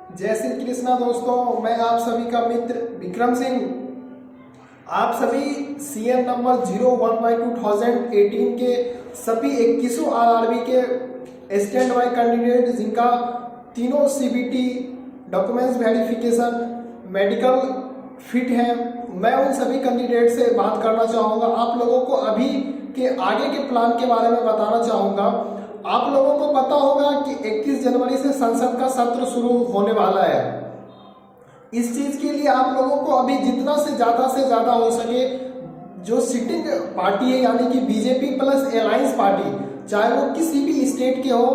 जय श्री कृष्णा दोस्तों, मैं आप सभी का मित्र विक्रम सिंह। आप सभी सीएम नंबर 01/2018 के सभी 21 आरआरबी के स्टैंड बाय कैंडिडेट जिनका तीनों CBT documents verification medical fit है, मैं उन सभी कैंडिडेट से बात करना चाहूँगा। आप लोगों को अभी के आगे के प्लान के बारे में बताना चाहूँगा। आप लोगों को पता होगा कि 21 जनवरी से संसद का सत्र शुरू होने वाला है। इस चीज के लिए आप लोगों को अभी जितना से ज्यादा हो सके जो सिटिंग पार्टी है यानी कि बीजेपी प्लस अलायंस पार्टी, चाहे वो किसी भी स्टेट के हो,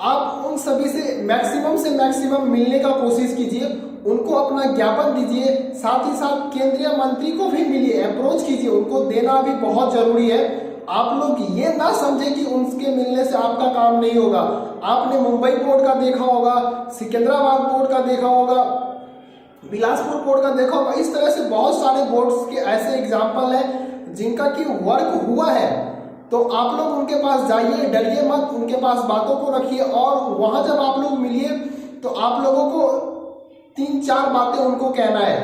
आप उन सभी से मैक्सिमम मिलने का कोशिश कीजिए, उनको अपना ज्ञापन दीजिए। साथ ही साथ केंद्रीय मंत्री को भी मिलिए, अप्रोच कीजिए, उनको देना भी बहुत जरूरी है। आप लोग ये ना समझे कि उनके मिलने से आपका काम नहीं होगा। आपने मुंबई बोर्ड का देखा होगा, सिकंदराबाद बोर्ड का देखा होगा, बिलासपुर बोर्ड का देखा होगा। इस तरह से बहुत सारे बोर्ड्स के ऐसे एग्जाम्पल हैं जिनका कि वर्क हुआ है। तो आप लोग उनके पास जाइए, डरिए मत, उनके पास बातों को रखिए और वहां जब आप लोग मिलिए तो आप लोगों को 3-4 बातें उनको कहना है।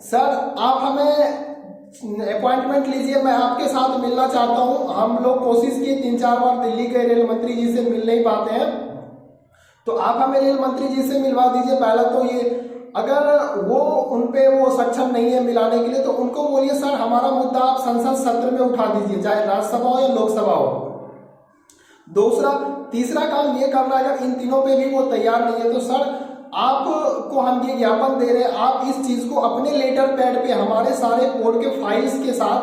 सर, आप हमें अपॉइंटमेंट लीजिए, मैं आपके साथ मिलना चाहता हूं। हम लोग कोशिश किए 3-4 बार दिल्ली के रेल मंत्री जी से मिल नहीं पाते हैं, तो आप हमें रेल मंत्री जी से मिलवा दीजिए। पहला तो ये, अगर वो उन पे वो सक्षम नहीं है मिलाने के लिए तो उनको बोलिए सर हमारा मुद्दा आप संसद सत्र में उठा दीजिए, चाहे राज्यसभा हो या लोकसभा हो। तीसरा काम ये करना है, अगर इन तीनों पे भी वो तैयार नहीं है तो सर आपको हम ये ज्ञापन दे रहे हैं, आप इस चीज को अपने लेटर पैड पे हमारे सारे कोर्ट के फाइल्स के साथ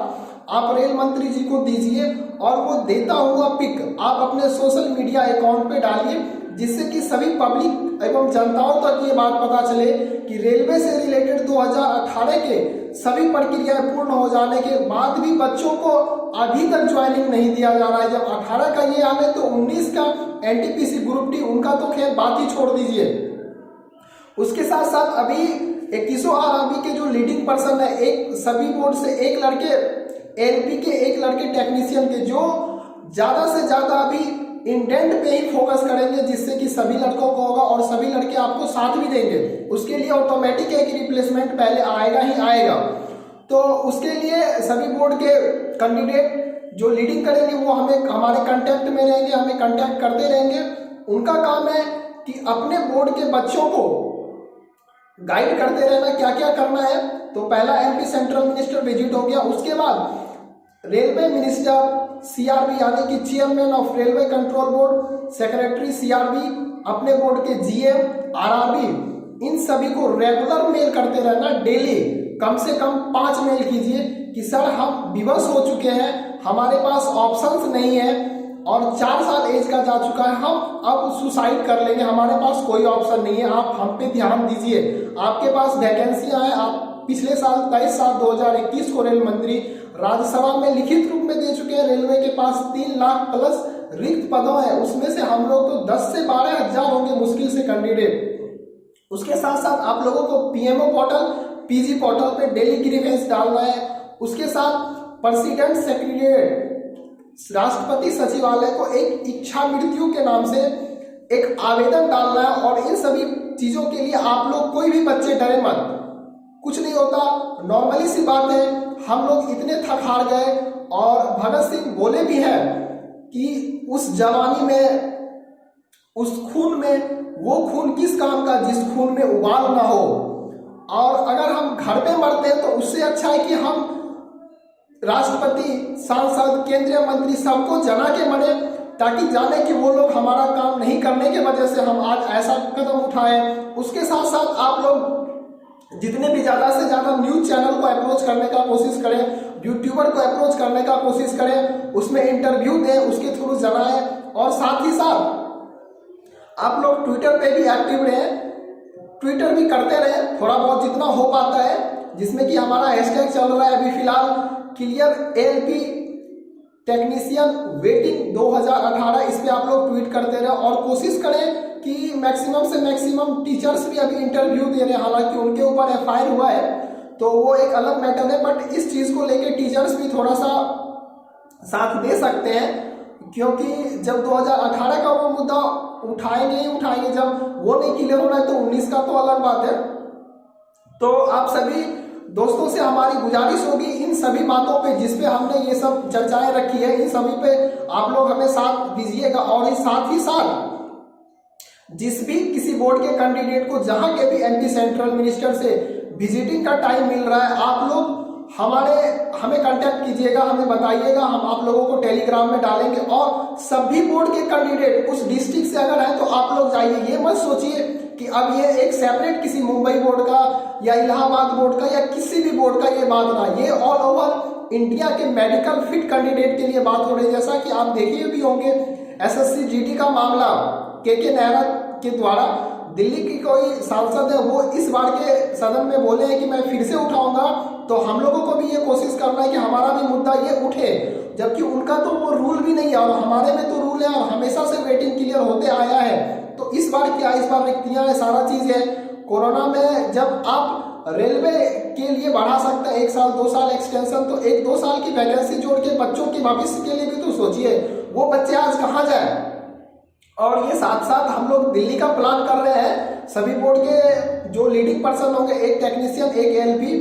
आप रेल मंत्री जी को दीजिए और वो देता हुआ पिक आप अपने सोशल मीडिया अकाउंट पे डालिए, जिससे कि सभी पब्लिक एवं जनताओं तक ये बात पता चले कि रेलवे से रिलेटेड 2018 के सभी प्रक्रियाएं पूर्ण हो जाने के बाद भी बच्चों को अभी तक ज्वाइनिंग नहीं दिया जा रहा है। जब 18 का ये आने तो 19 का एनटीपीसी ग्रुप डी उनका तो खैर बात ही छोड़ दीजिए। उसके साथ साथ अभी 21 आरआरबी के जो लीडिंग पर्सन है, एक सभी बोर्ड से एक लड़के एलपी के, एक लड़के टेक्नीशियन के, जो ज्यादा से ज्यादा अभी इंडेंट पे ही फोकस करेंगे, जिससे कि सभी लड़कों को होगा और सभी लड़के आपको साथ भी देंगे। उसके लिए ऑटोमेटिक एक रिप्लेसमेंट पहले आएगा ही आएगा। तो उसके लिए सभी बोर्ड के कैंडिडेट जो लीडिंग करेंगे वो हमें हमारे कांटेक्ट में रहेंगे, हमें कांटेक्ट करते रहेंगे। उनका काम है कि अपने बोर्ड के बच्चों को गाइड करते रहना क्या क्या करना है। तो पहला एमपी सेंट्रल मिनिस्टर विजिट हो गया, उसके बाद रेलवे मिनिस्टर, सीआरबी यानी कि chairman of railway control board, secretary CRB, अपने बोर्ड के जीएम, आरआरबी, इन सभी को रेगुलर मेल करते रहना। डेली कम से कम 5 मेल कीजिए कि सर हम विवश हो चुके हैं, हमारे पास ऑप्शंस नहीं है और 4 साल एज का जा चुका है, हम अब सुसाइड कर लेंगे, हमारे पास कोई ऑप्शन नहीं है, आप हम पे ध्यान दीजिए। आपके पास वैकेंसियां हैं, आप पिछले साल 23/7/2021 को रेल मंत्री राज्यसभा में लिखित रूप में दे चुके हैं। रेलवे के पास 3 लाख प्लस रिक्त पदों है, उसमें से हम लोग तो 10 से 12 हजार होंगे मुश्किल से कैंडिडेट। उसके साथ साथ आप लोगों को पीएमओ पोर्टल, पीजी पोर्टल पे डेली ग्रीवेंस डालना है। उसके साथ प्रेसिडेंट सेक्रेटरीट, राष्ट्रपति सचिवालय को एक इच्छा मृत्यु के नाम से एक आवेदन डालना है। और इन सभी चीजों के लिए आप लोग कोई भी बच्चे डरे मत, कुछ नहीं होता, नॉर्मली सी बात है। हम लोग इतने थक हार गए और भगत सिंह बोले भी हैं कि उस जवानी में, उस खून में, वो खून किस काम का जिस खून में उबाल ना हो। और अगर हम घर में मरते हैं तो उससे अच्छा है कि हम राष्ट्रपति, सांसद, केंद्रीय मंत्री सबको जना के मरे, ताकि जाने कि वो लोग हमारा काम नहीं करने के वजह से हम आज ऐसा कदम उठाए। उसके साथ साथ आप लोग जितने भी ज्यादा से ज्यादा न्यूज चैनल को अप्रोच करने का कोशिश करें, यूट्यूबर को अप्रोच करने का कोशिश करें, उसमें इंटरव्यू दें, उसके थ्रू जनाएं। और साथ ही साथ आप लोग ट्विटर पे भी एक्टिव रहें, ट्विटर भी करते रहें थोड़ा बहुत जितना हो पाता है, जिसमें कि हमारा हैशटैग चल रहा है अभी फिलहाल क्लियर एलपी टेक्नीशियन वेटिंग 2018। इस पे आप लोग ट्वीट करते रहे और कोशिश करें कि मैक्सिमम से मैक्सिमम टीचर्स भी अभी इंटरव्यू दे रहे हैं, हालांकि उनके ऊपर एफआईआर हुआ है तो वो एक अलग मैटर है, बट इस चीज को लेके टीचर्स भी थोड़ा सा साथ दे सकते हैं, क्योंकि जब 2018 का वो मुद्दा उठाएंगे ही उठाएंगे। जब वो नहीं क्लियर होना है तो 19 का तो अलग बात है। तो आप सभी दोस्तों से हमारी गुजारिश होगी इन सभी बातों पे जिस पे हमने ये सब चर्चाएं रखी है, इन सभी पे आप लोग हमें साथ दीजिएगा। और इस साथ ही साथ जिस भी किसी बोर्ड के कैंडिडेट को जहां के भी एमपी सेंट्रल मिनिस्टर से विजिटिंग का टाइम मिल रहा है, आप लोग हमें कांटेक्ट कीजिएगा, हमें बताइएगा, हम आप लोगों को टेलीग्राम में डालेंगे। और सभी बोर्ड के कैंडिडेट उस डिस्ट्रिक्ट से अगर है तो आप लोग जाइए। ये मत सोचिए कि अब ये एक सेपरेट किसी मुंबई बोर्ड का या इलाहाबाद बोर्ड का या किसी भी बोर्ड का ये बात ना, ये ऑल ओवर इंडिया के मेडिकल फिट कैंडिडेट के लिए बात हो रही है। जैसा कि आप देखिए भी होंगे एसएससी जीडी का मामला के नेहरा के द्वारा दिल्ली की कोई सांसद है, वो इस बार के सदन में बोले हैं कि मैं फिर से उठाऊंगा। तो हम लोगों को भी ये कोशिश करना है कि हमारा भी मुद्दा ये उठे, जबकि उनका तो वो रूल भी नहीं है और हमारे में तो रूल है और हमेशा से वेटिंग क्लियर होते आया है। तो इस बार क्या, इस बार रिक्तियां है, सारा चीज है। कोरोना में जब आप रेलवे के लिए बढ़ा सकते हैं 1 साल 2 साल एक्सटेंशन, तो 1-2 साल की वैकेंसी जोड़ के बच्चों के भविष्य के लिए भी तो सोचिए, वो बच्चे आज कहाँ जाए। और ये साथ साथ हम लोग दिल्ली का प्लान कर रहे हैं। सभी बोर्ड के जो लीडिंग पर्सन होंगे, एक टेक्नीशियन एक एलपी,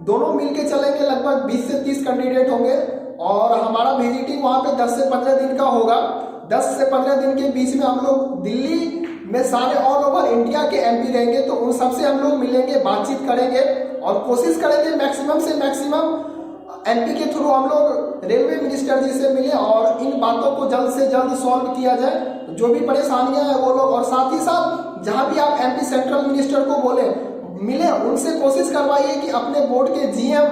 दोनों मिलके चलेंगे। लगभग 20 से 30 कैंडिडेट होंगे और हमारा विजिटिंग वहां पे 10 से 15 दिन का होगा। 10 से 15 दिन के बीच में हम लोग दिल्ली में सारे ऑल ओवर इंडिया के एमपी रहेंगे, तो उन सबसे हम लोग मिलेंगे, बातचीत करेंगे और कोशिश करेंगे मैक्सिमम से मैक्सिमम एमपी के थ्रू हम लोग रेलवे मिनिस्टर जी से मिले और इन बातों को जल्द से जल्द सॉल्व किया जाए, जो भी परेशानियां हैं वो लोग। और साथ ही साथ जहां भी आप एमपी सेंट्रल मिनिस्टर को मिले, उनसे कोशिश करवाइए कि अपने बोर्ड के जीएम,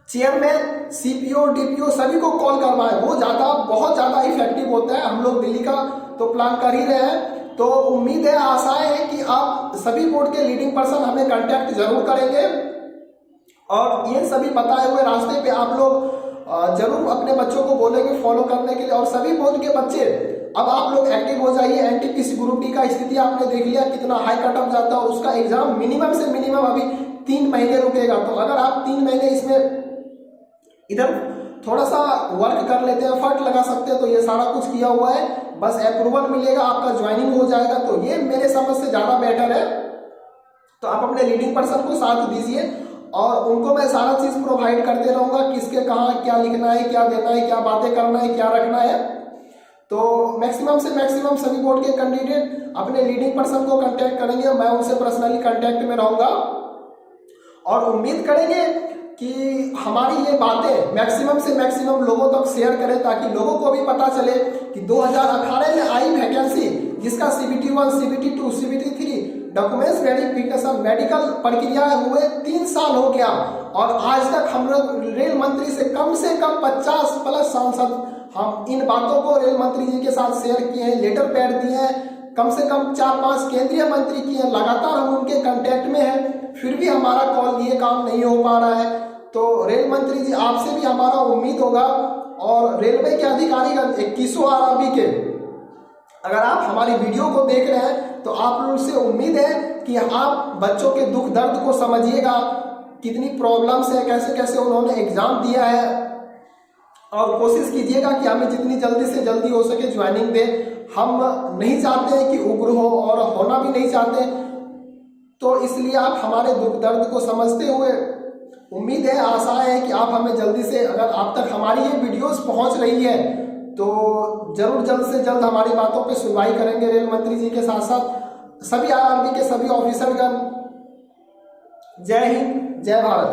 चेयरमैन, सीपीओ, डीपीओ सभी को कॉल करवाएं। वो बहुत ज्यादा इफेक्टिव होता है। हम लोग दिल्ली का तो प्लान कर ही रहे हैं, तो उम्मीद है, आशाएं हैं कि आप सभी बोर्ड के लीडिंग पर्सन हमें कांटेक्ट जरूर करेंगे और ये सभी बताए हुए रास्ते पे आप लोग जरूर अपने बच्चों को बोलेंगे फॉलो करने के लिए। और सभी बोर्ड के बच्चे अब आप लोग एक्टिव हो जाइए। एनटीपीसी ग्रुप डी का स्थिति आपने देख लिया कितना हाई कट ऑफ जाता है, उसका एग्जाम मिनिमम से मिनिमम अभी 3 महीने रुकेगा। तो अगर आप 3 महीने इसमें इधर थोड़ा सा वर्क कर लेते हैं, एफर्ट लगा सकते हैं, तो ये सारा कुछ किया हुआ है। बस अप्रूवल मिलेगा, आपका ज्वाइनिंग हो जाएगा, तो ये मेरे समझ से ज्यादा बेटर है। तो आप अपने लीडिंग पर्सन को साथ दीजिए और उनको मैं सारा चीज प्रोवाइड करते रहूंगा, किसके कहाँ क्या लिखना है, क्या देना है, क्या बातें करना है, क्या रखना है। तो मैक्सिमम से मैक्सिमम सभी बोर्ड के कैंडिडेट अपने लीडिंग पर्सन को कांटेक्ट करेंगे, मैं उनसे पर्सनली कांटेक्ट में रहूंगा और उम्मीद करेंगे कि हमारी ये बातें मैक्सिमम से मैक्सिमम लोगों तक शेयर करें, ताकि लोगों को भी पता चले कि 2018 में आई वैकेंसी जिसका CBT 1, CBT 2, CBT 3 documents verification medical प्रक्रियाएं हुए 3 साल हो गया और आज तक हम लोग रेल मंत्री से कम 50+ सांसद हम इन बातों को रेल मंत्री जी के साथ शेयर किए हैं, लेटर पैड दिए हैं, कम से कम 4-5 केंद्रीय मंत्री किए हैं, लगातार हम उनके कांटेक्ट में हैं, फिर भी हमारा कॉल ये काम नहीं हो पा रहा है। तो रेल मंत्री जी आपसे भी हमारा उम्मीद होगा और रेलवे के अधिकारीगण 21 आरआरबी के अगर आप हमारी वीडियो को देख रहे हैं तो आप लोगों से उम्मीद है कि आप बच्चों के दुख दर्द को समझिएगा, कितनी प्रॉब्लम्स है, कैसे कैसे उन्होंने एग्जाम दिया है और कोशिश कीजिएगा कि हमें जितनी जल्दी से जल्दी हो सके ज्वाइनिंग दे। हम नहीं चाहते हैं कि उग्र हो और होना भी नहीं चाहते, तो इसलिए आप हमारे दुख दर्द को समझते हुए उम्मीद है, आशा है कि आप हमें जल्दी से, अगर आप तक हमारी ये वीडियोस पहुंच रही है तो जरूर जल्द से जल्द हमारी बातों पे सुनवाई करेंगे रेल मंत्री जी के साथ साथ सभी आरआरबी के सभी ऑफिसरगण। जय हिंद, जय भारत।